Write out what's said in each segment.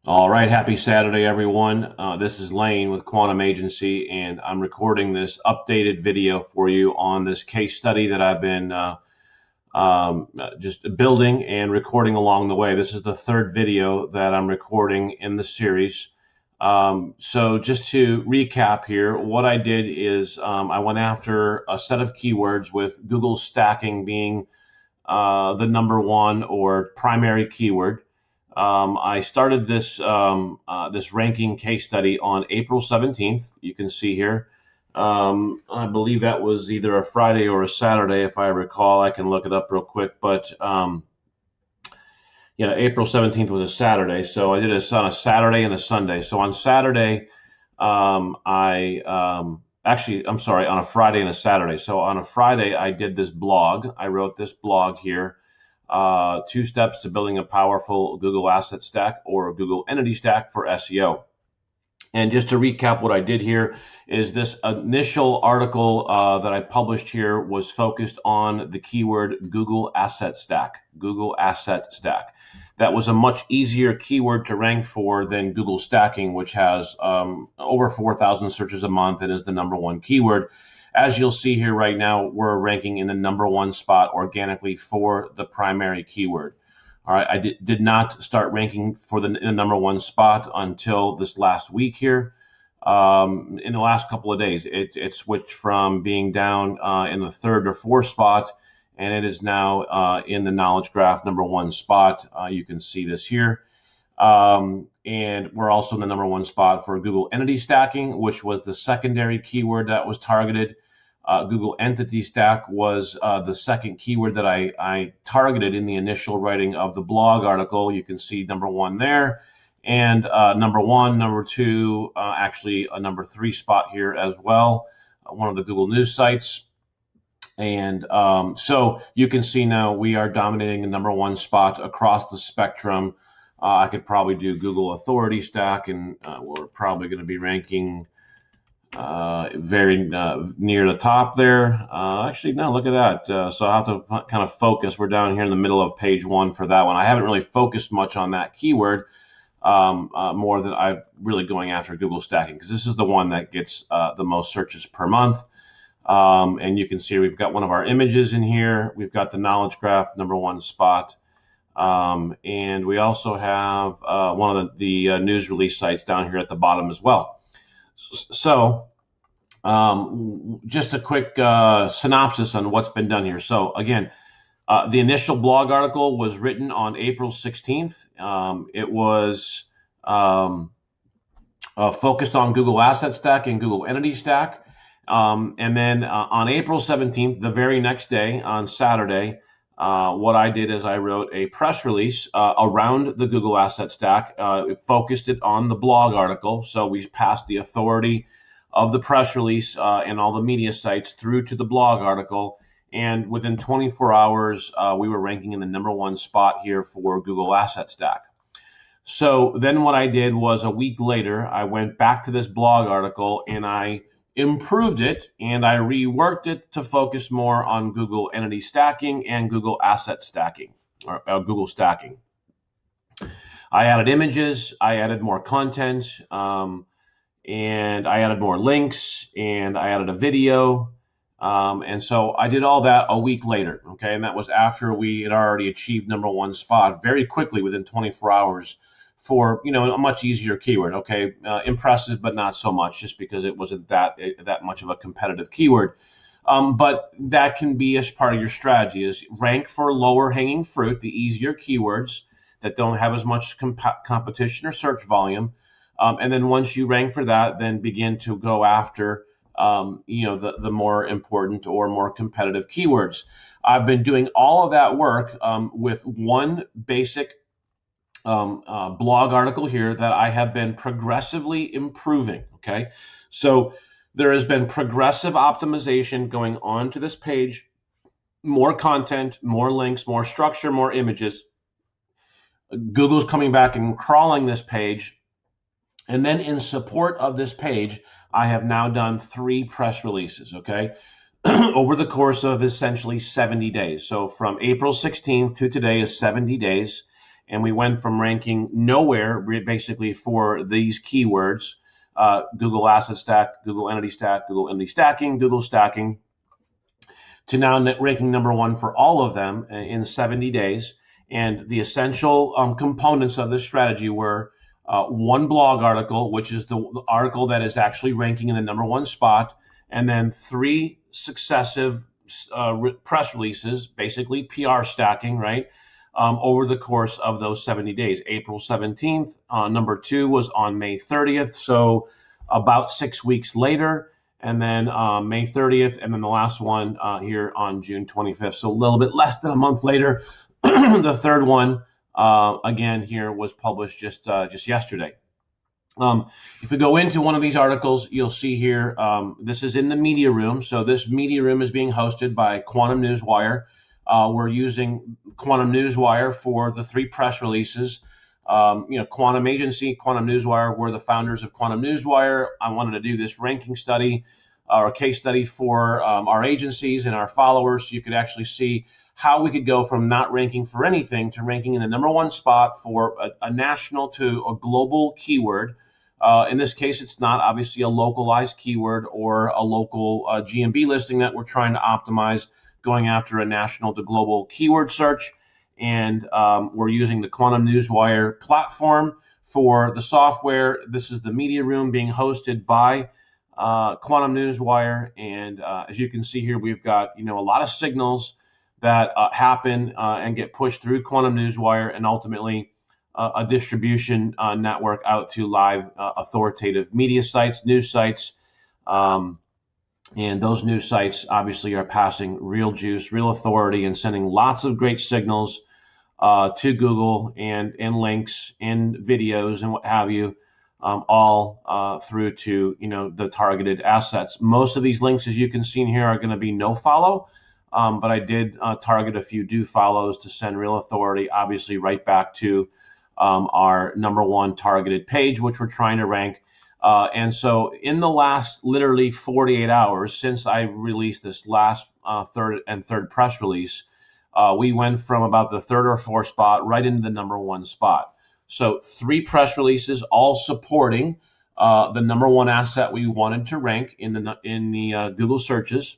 All right, happy Saturday, everyone. This is Lane with Quantum Agency, and I'm recording this updated video for you on this case study that I've been just building and recording along the way. This is the third video that I'm recording in the series. So just to recap here, what I did is I went after a set of keywords with Google stacking being the number one or primary keyword. I started this ranking case study on April 17th. You can see here. I believe that was either a Friday or a Saturday, if I recall. I can look it up real quick, but yeah, April 17th was a Saturday. So I did this on a Saturday and a Sunday. So on Saturday, I'm sorry, on a Friday and a Saturday. So on a Friday, I did this blog. I wrote this blog here. 2 steps to building a powerful Google Asset Stack or Google Entity Stack for SEO. And just to recap what I did here is this initial article that I published here was focused on the keyword Google Asset Stack, Google Asset Stack. That was a much easier keyword to rank for than Google Stacking, which has over 4,000 searches a month and is the number one keyword. As you'll see here right now, we're ranking in the number one spot organically for the primary keyword. All right, I did not start ranking for the number one spot until this last week here. In the last couple of days, it switched from being down in the third or fourth spot, and it is now in the knowledge graph number one spot. You can see this here. And we're also in the number one spot for Google Entity Stacking, which was the secondary keyword that was targeted. Google Entity Stack was the second keyword that I targeted in the initial writing of the blog article. You can see number one there, and number one, number two, actually a number 3 spot here as well, one of the Google News sites. And so you can see now we are dominating the number one spot across the spectrum. I could probably do Google Authority Stack, and we're probably going to be ranking very near the top there. Actually, no, look at that. So I have to kind of focus. We're down here in the middle of page 1 for that one. I haven't really focused much on that keyword more than I'm really going after Google Stacking, because this is the one that gets the most searches per month. And you can see we've got one of our images in here. We've got the knowledge graph number one spot. And we also have one of the news release sites down here at the bottom as well. So just a quick synopsis on what's been done here. So again, the initial blog article was written on April 16th. It was focused on Google Asset Stack and Google Entity Stack. And then on April 17th, the very next day, on Saturday, what I did is I wrote a press release around the Google Asset Stack. It focused it on the blog article, so we passed the authority of the press release and all the media sites through to the blog article. And within 24 hours, we were ranking in the number one spot here for Google Asset Stack. So then what I did was a week later, I went back to this blog article and I improved it, and I reworked it to focus more on Google Entity Stacking and Google Asset Stacking, or Google Stacking. I added images, I added more content, and I added more links, and I added a video. And so I did all that a week later, okay? And that was after we had already achieved number one spot very quickly within 24 hours. For a much easier keyword, okay, impressive, but not so much, just because it wasn't that much of a competitive keyword. But that can be as part of your strategy: is rank for lower hanging fruit, the easier keywords that don't have as much competition or search volume, and then once you rank for that, then begin to go after the more important or more competitive keywords. I've been doing all of that work with one basic blog article here that I have been progressively improving. Okay, so there has been progressive optimization going on to this page, more content, more links, more structure, more images. Google's coming back and crawling this page, and then in support of this page, I have now done 3 press releases. Okay, over the course of essentially 70 days. So from April 16th to today is 70 days. and we went from ranking nowhere basically for these keywords, Google Asset Stack, Google Entity Stack, Google Entity Stacking, Google Stacking, to now ranking number one for all of them in 70 days. And the essential components of this strategy were one blog article, which is the article that is actually ranking in the number one spot, and then 3 successive press releases, basically PR stacking, right, over the course of those 70 days. April 17th, number 2 was on May 30th, so about 6 weeks later, and then May 30th, and then the last one here on June 25th. So a little bit less than a month later, the third one, again, here was published just yesterday. If we go into one of these articles, you'll see here, this is in the media room. So this media room is being hosted by Quantum Newswire. We're using Quantum Newswire for the 3 press releases. Quantum Agency, Quantum Newswire, we're the founders of Quantum Newswire. I wanted to do this ranking study or case study for our agencies and our followers, so you could actually see how we could go from not ranking for anything to ranking in the number one spot for a national to a global keyword. In this case, it's not obviously a localized keyword or a local GMB listing that we're trying to optimize, going after a national to global keyword search. And we're using the Quantum Newswire platform for the software. This is the media room being hosted by Quantum Newswire. And as you can see here, we've got a lot of signals that happen and get pushed through Quantum Newswire, and ultimately a distribution network out to live authoritative media sites, news sites. And those news sites obviously are passing real juice, real authority, and sending lots of great signals to Google and links and videos and what have you, all through to the targeted assets. Most of these links, as you can see in here, are going to be no follow, but I did target a few do follows to send real authority, obviously right back to our number one targeted page, which we're trying to rank. And so in the last literally 48 hours since I released this last third press release, we went from about the 3rd or 4th spot right into the number one spot. So 3 press releases, all supporting the number one asset we wanted to rank in the Google searches,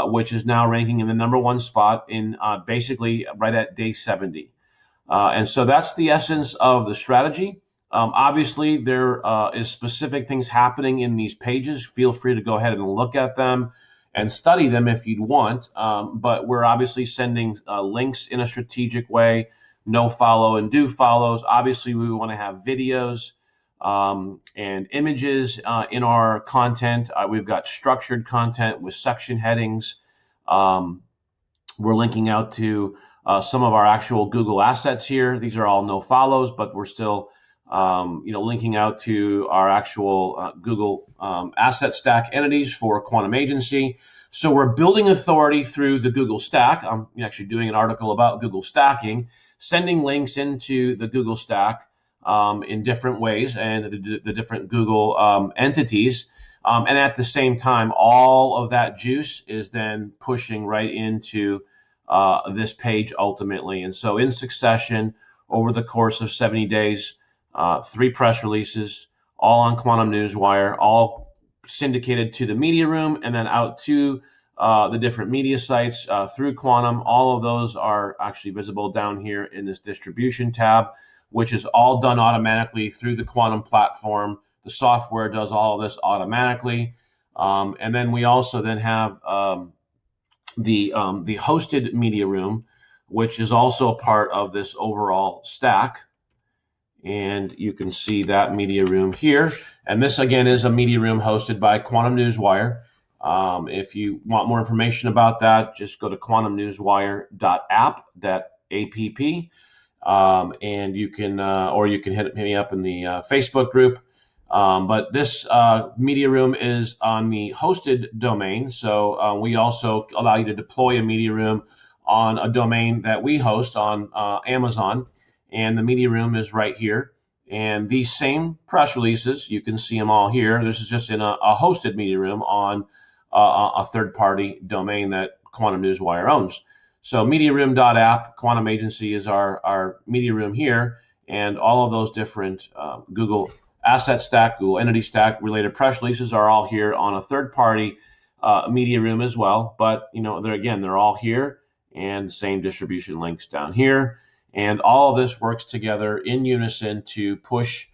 which is now ranking in the number one spot in basically right at day 70. And so that's the essence of the strategy. Obviously, there is specific things happening in these pages. Feel free to go ahead and look at them and study them if you'd want. But we're obviously sending links in a strategic way, no follow and do follows. Obviously, we want to have videos and images in our content. We've got structured content with section headings. We're linking out to some of our actual Google assets here. These are all no follows, but we're still linking out to our actual Google asset stack entities for Quantum Agency. So we're building authority through the Google stack. I'm actually doing an article about Google stacking, sending links into the Google stack in different ways and the different Google entities. And at the same time, all of that juice is then pushing right into this page ultimately. And so in succession, over the course of 70 days, 3 press releases, all on Quantum Newswire, all syndicated to the media room and then out to the different media sites through Quantum. All of those are actually visible down here in this distribution tab, which is all done automatically through the Quantum platform. The software does all of this automatically. And then we also then have the hosted media room, which is also a part of this overall stack. And you can see that media room here. And this, again, is a media room hosted by Quantum Newswire. If you want more information about that, just go to quantumnewswire.app, and you can, or you can hit me up in the Facebook group. But this media room is on the hosted domain. So we also allow you to deploy a media room on a domain that we host on Amazon. And the media room is right here. And these same press releases, you can see them all here. This is just in a hosted media room on a third-party domain that Quantum Newswire owns. So MediaRoom.app, Quantum Agency is our media room here, and all of those different Google Asset Stack, Google Entity Stack related press releases are all here on a third-party media room as well. But they're all here, and same distribution links down here, and all of this works together in unison to push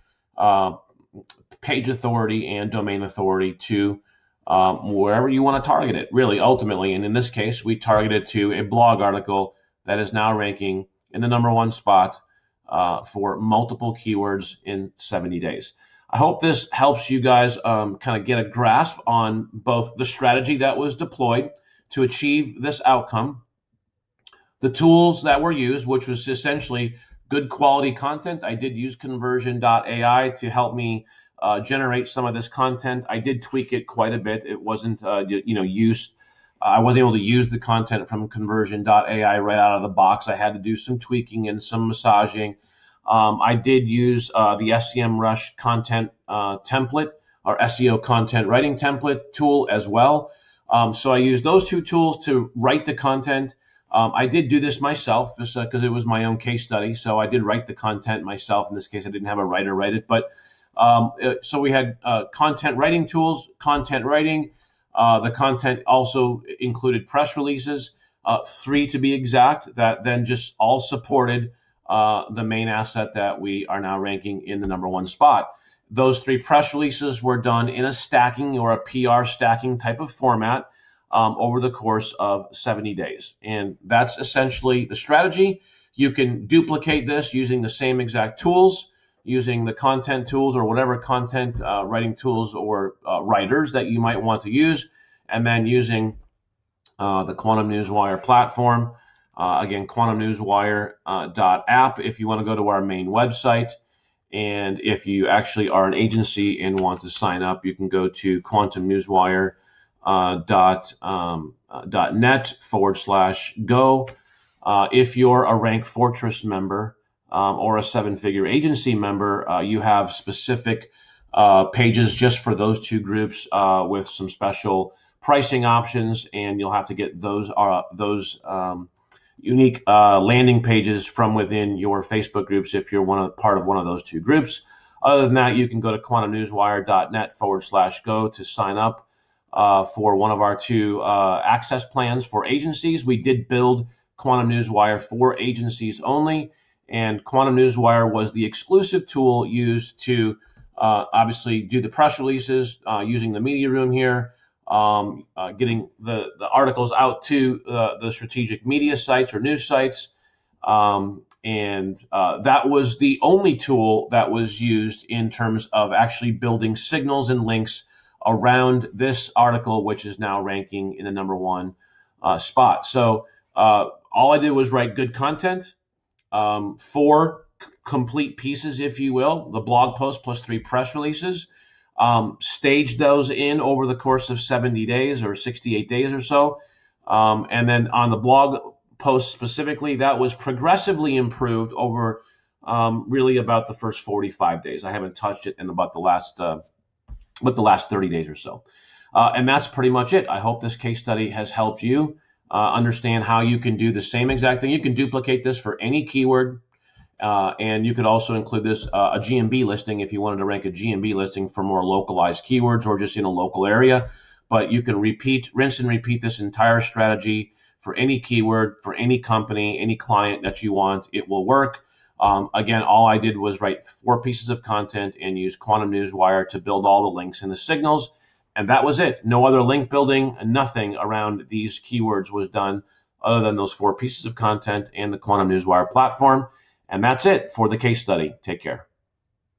page authority and domain authority to wherever you want to target it, really, ultimately. And in this case, we targeted to a blog article that is now ranking in the #1 spot for multiple keywords in 70 days. I hope this helps you guys kind of get a grasp on both the strategy that was deployed to achieve this outcome, the tools that were used, which was essentially good quality content. I did use conversion.ai to help me generate some of this content. I did tweak it quite a bit. It wasn't, used. I wasn't able to use the content from conversion.ai right out of the box. I had to do some tweaking and some massaging. I did use the SEMrush content template, or SEO content writing template tool as well. So I used those two tools to write the content. I did do this myself because it was my own case study. So I did write the content myself. In this case, I didn't have a writer write it, but so we had content writing tools, content writing. The content also included press releases, 3 to be exact, that then just all supported the main asset that we are now ranking in the #1 spot. Those 3 press releases were done in a stacking or a PR stacking type of format over the course of 70 days. And that's essentially the strategy. You can duplicate this using the same exact tools, using the content tools or whatever content writing tools or writers that you might want to use, and then using the Quantum Newswire platform. Again, quantumnewswire.app if you want to go to our main website. And if you actually are an agency and want to sign up, you can go to quantumnewswire.net/go. If you're a Rank Fortress member, or a 7-figure agency member, you have specific pages just for those 2 groups with some special pricing options, and you'll have to get those unique landing pages from within your Facebook groups if you're part of one of those 2 groups. Other than that, you can go to quantumnewswire.net/go to sign up for one of our 2 access plans for agencies. We did build Quantum Newswire for agencies only. And Quantum Newswire was the exclusive tool used to obviously do the press releases using the media room here, getting the articles out to the strategic media sites or news sites. And that was the only tool that was used in terms of actually building signals and links around this article, which is now ranking in the #1 spot. So all I did was write good content. 4 complete pieces, if you will, the blog post plus 3 press releases, staged those in over the course of 70 days or 68 days or so. And then on the blog post specifically, that was progressively improved over really about the first 45 days. I haven't touched it in about the last 30 days or so. And that's pretty much it. I hope this case study has helped you understand how you can do the same exact thing. You can duplicate this for any keyword, and you could also include this a GMB listing if you wanted to rank a GMB listing for more localized keywords or just in a local area. But you can rinse and repeat this entire strategy for any keyword, for any company, any client that you want. It will work. Again, all I did was write 4 pieces of content and use Quantum Newswire to build all the links and the signals. And that was it. No other link building, nothing around these keywords was done other than those 4 pieces of content and the Quantum Newswire platform. And that's it for the case study. Take care.